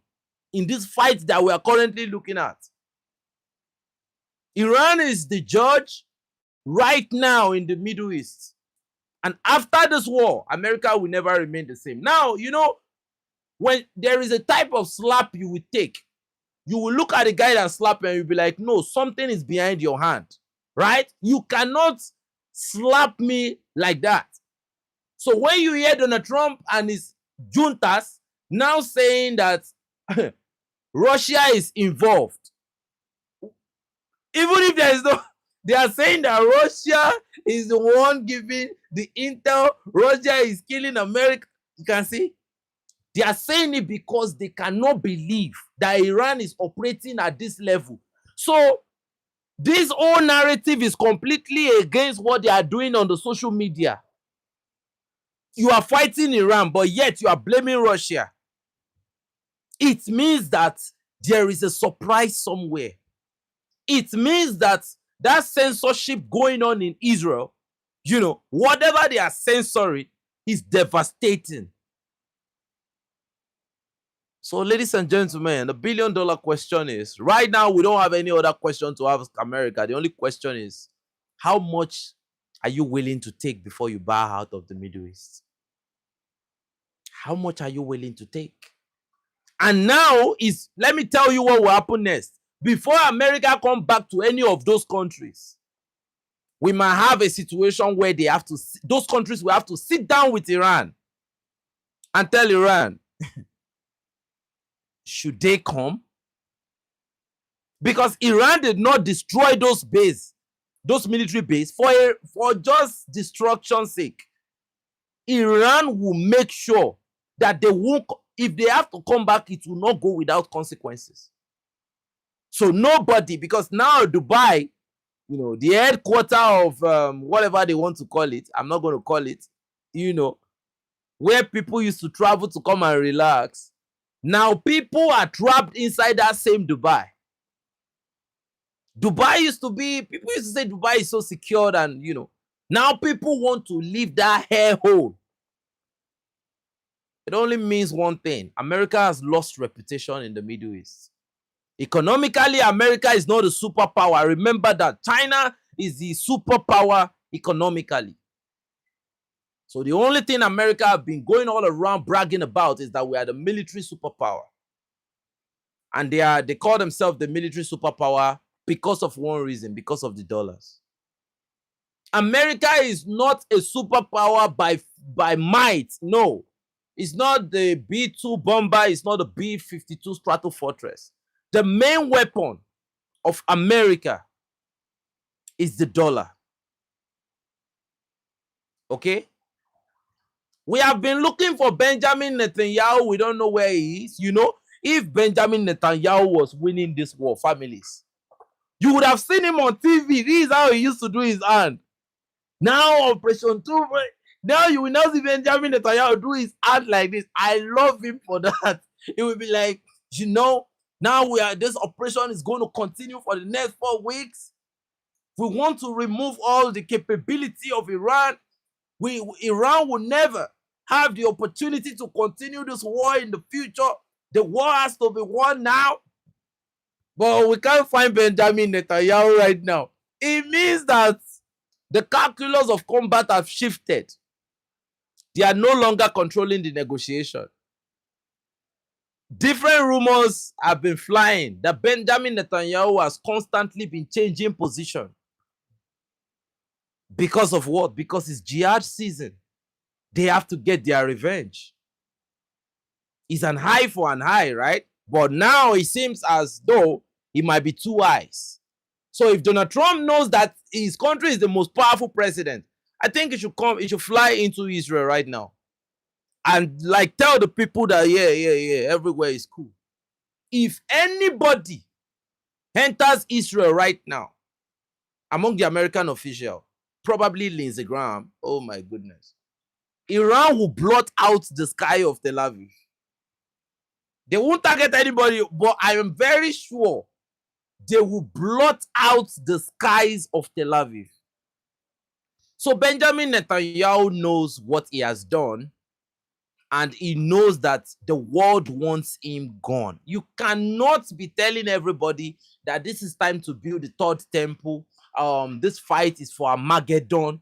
in this fight that we are currently looking at. Iran is the judge right now in the Middle East. And after this war, America will never remain the same. Now, you know, when there is a type of slap you will take you will look at the guy that slapped you and you'll be like, no, something is behind your hand, right? You cannot slap me like that. So when you hear Donald Trump and his juntas now saying that Russia is involved, even if there is no, they are saying that Russia is the one giving the intel, Russia is killing America. You can see, they are saying it because they cannot believe that Iran is operating at this level. So this whole narrative is completely against what they are doing on the social media. You are fighting Iran, but yet you are blaming Russia. It means that there is a surprise somewhere. It means that that censorship going on in Israel, you know, whatever they are censoring is devastating. So, ladies and gentlemen, the billion-dollar question is, right now, we don't have any other question to ask America. The only question is, how much are you willing to take before you bow out of the Middle East? How much are you willing to take? And now is, let me tell you what will happen next. Before America come back to any of those countries, we might have a situation where they have to, those countries will have to sit down with Iran and tell Iran, should they come? Because Iran did not destroy those bases, those military bases, for just destruction's sake. Iran will make sure that they won't, if they have to come back, it will not go without consequences. So nobody, because now Dubai, you know, the headquarter of whatever they want to call it, I'm not going to call it, you know, where people used to travel to come and relax. Now people are trapped inside that same Dubai. Dubai used to be, people used to say Dubai is so secured and, you know, now people want to leave that hellhole. It only means one thing. America has lost reputation in the Middle East. Economically, America is not a superpower. Remember that China is the superpower economically. So the only thing America have been going all around bragging about is that we are the military superpower. And they call themselves the military superpower because of one reason, because of the dollars. America is not a superpower by might. No. It's not the B-2 bomber. It's not the B-52 Stratofortress. The main weapon of America is the dollar. Okay? We have been looking for Benjamin Netanyahu. We don't know where he is. You know, if Benjamin Netanyahu was winning this war, families, you would have seen him on TV. This is how he used to do his hand. Now, Operation 2, now you will now see Benjamin Netanyahu do his hand like this. I love him for that. It will be like, you know, now this operation is going to continue for the next 4 weeks. We want to remove all the capability of Iran. Iran will never have the opportunity to continue this war in the future. The war has to be won now. But we can't find Benjamin Netanyahu right now. It means that the calculus of combat have shifted. They are no longer controlling the negotiation. Different rumors have been flying that Benjamin Netanyahu has constantly been changing position. Because of what? Because it's jihad season. They have to get their revenge. It's an eye for an eye, right? But now it seems as though it might be 2 eyes. So if Donald Trump knows that his country is the most powerful president, I think he should fly into Israel right now. And like tell the people that, yeah, everywhere is cool. If anybody enters Israel right now, among the American officials, probably Lindsey Graham, oh my goodness, Iran will blot out the sky of Tel Aviv. They won't target anybody, but I am very sure they will blot out the skies of Tel Aviv. So Benjamin Netanyahu knows what he has done, and he knows that the world wants him gone. You cannot be telling everybody that this is time to build the third temple. This fight is for Armageddon.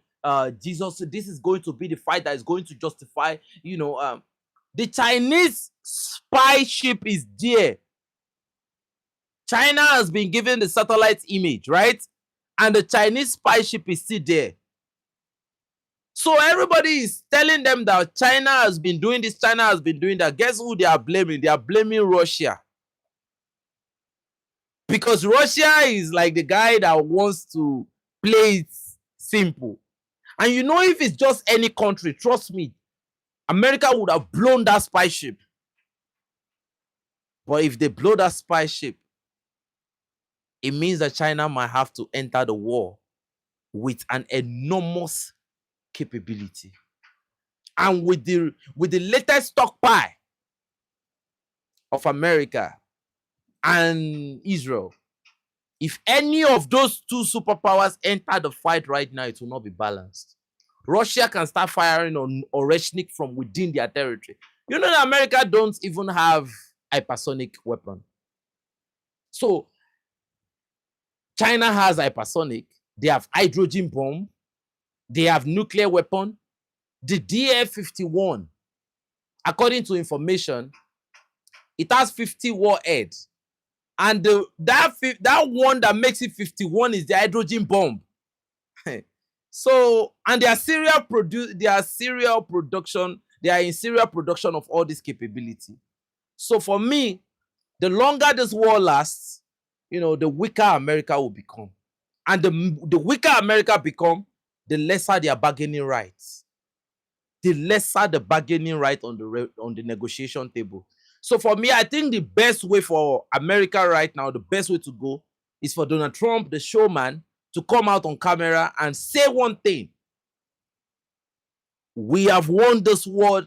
Jesus, this is going to be the fight that is going to justify, you know, the Chinese spy ship is there. China has been given the satellite image, right? And the Chinese spy ship is still there. So everybody is telling them that China has been doing this, China has been doing that. Guess who they are blaming? They are blaming Russia. Because Russia is like the guy that wants to play it simple. And you know, if it's just any country, trust me, America would have blown that spy ship. But if they blow that spy ship, it means that China might have to enter the war with an enormous capability. And with the latest stockpile of America and Israel, if any of those two superpowers enter the fight right now, it will not be balanced. Russia can start firing on Oreshnik from within their territory. You know that America don't even have hypersonic weapon. So China has hypersonic. They have hydrogen bomb. They have nuclear weapon. The DF-51, according to information, it has 50 warheads. And that one that makes it 51 is the hydrogen bomb. So, and they are in serial production of all this capability. So for me, the longer this war lasts, the weaker America will become. And the weaker America become, the lesser their bargaining rights. The lesser the bargaining right on the negotiation table. So for me, I think the best way for America right now, the best way to go is for Donald Trump, the showman, to come out on camera and say one thing. We have won this war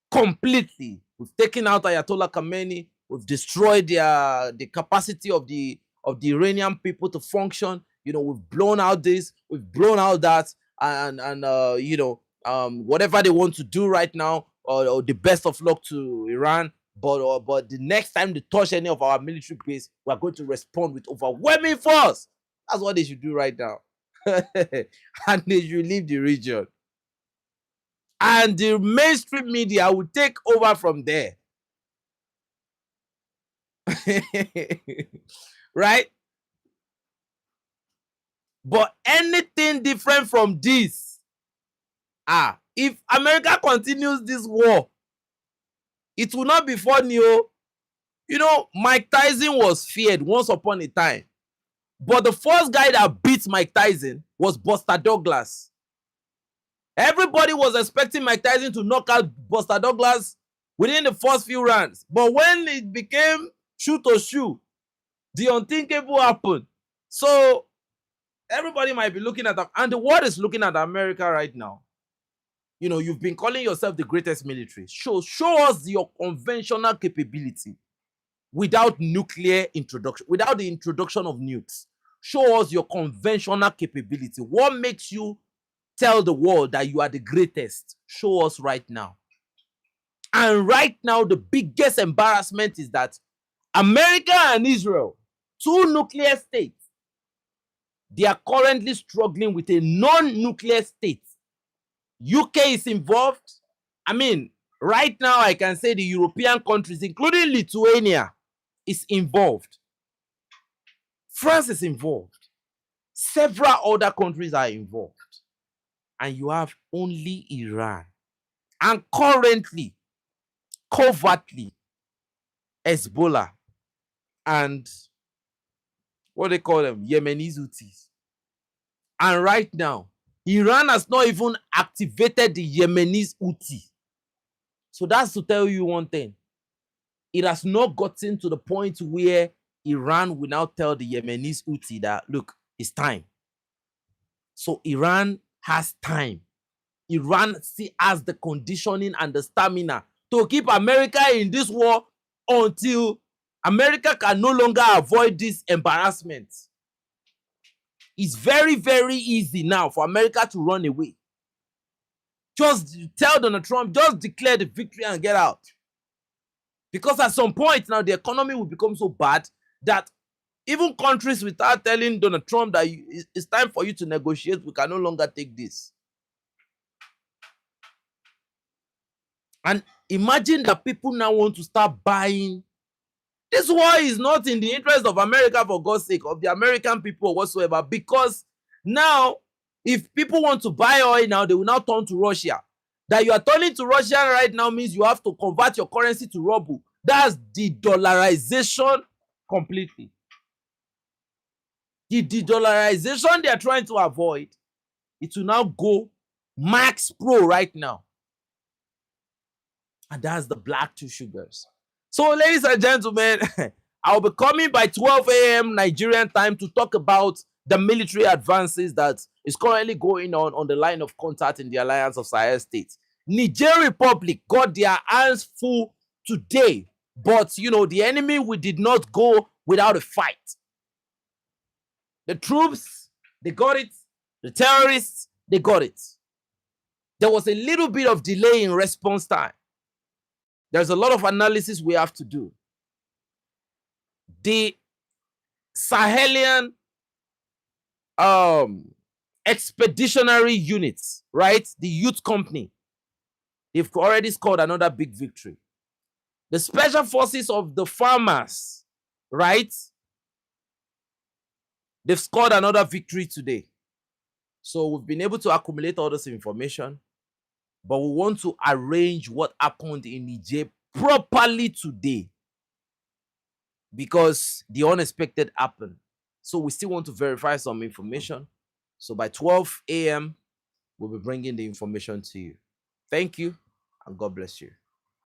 completely. We've taken out Ayatollah Khamenei. We've destroyed the capacity of the Iranian people to function. We've blown out this, we've blown out that, and whatever they want to do right now, or the best of luck to Iran. But the next time they touch any of our military base, we are going to respond with overwhelming force. That's what they should do right now. And they should leave the region. And the mainstream media will take over from there. Right? But anything different from this, if America continues this war, it will not be funny. Mike Tyson was feared once upon a time. But the first guy that beat Mike Tyson was Buster Douglas. Everybody was expecting Mike Tyson to knock out Buster Douglas within the first few rounds. But when it became shoe to shoe, the unthinkable happened. So everybody might be looking at that. And the world is looking at America right now. You've been calling yourself the greatest military. Show us your conventional capability without nuclear introduction, without the introduction of nukes. Show us your conventional capability. What makes you tell the world that you are the greatest? Show us right now. And right now, the biggest embarrassment is that America and Israel, two nuclear states, they are currently struggling with a non-nuclear state. UK is involved. I mean, right now, I can say the European countries, including Lithuania, is involved. France is involved. Several other countries are involved. And you have only Iran. And currently, covertly, Hezbollah and what they call them, Yemeni Houthis. And right now, Iran has not even activated the Yemeni Houthi. So that's to tell you one thing. It has not gotten to the point where Iran will now tell the Yemeni Houthi that, look, it's time. So Iran has time. Iran still has the conditioning and the stamina to keep America in this war until America can no longer avoid this embarrassment. It's very, very easy now for America to run away. Just tell Donald Trump, just declare the victory and get out. Because at some point now, the economy will become so bad that even countries without telling Donald Trump that it's time for you to negotiate, we can no longer take this. And imagine that people now want to start buying This war is not in the interest of America, for God's sake, of the American people whatsoever, because now, if people want to buy oil now, they will now turn to Russia. That you are turning to Russia right now means you have to convert your currency to ruble. That's the dollarization completely. The de-dollarization they are trying to avoid, it will now go max pro right now. And that's the black two sugars. So, ladies and gentlemen, I'll be coming by 12 a.m. Nigerian time to talk about the military advances that is currently going on the line of contact in the Alliance of Sahel States. Niger Republic got their hands full today, but you know, the enemy, we did not go without a fight. The troops, they got it. The terrorists, they got it. There was a little bit of delay in response time. There's a lot of analysis we have to do. The Sahelian expeditionary units, right? The youth company, they've already scored another big victory. The special forces of the farmers, right? They've scored another victory today. So we've been able to accumulate all this information, but we want to arrange what happened in Niger properly today, because the unexpected happened. So we still want to verify some information. So by 12 a.m., we'll be bringing the information to you. Thank you, and God bless you.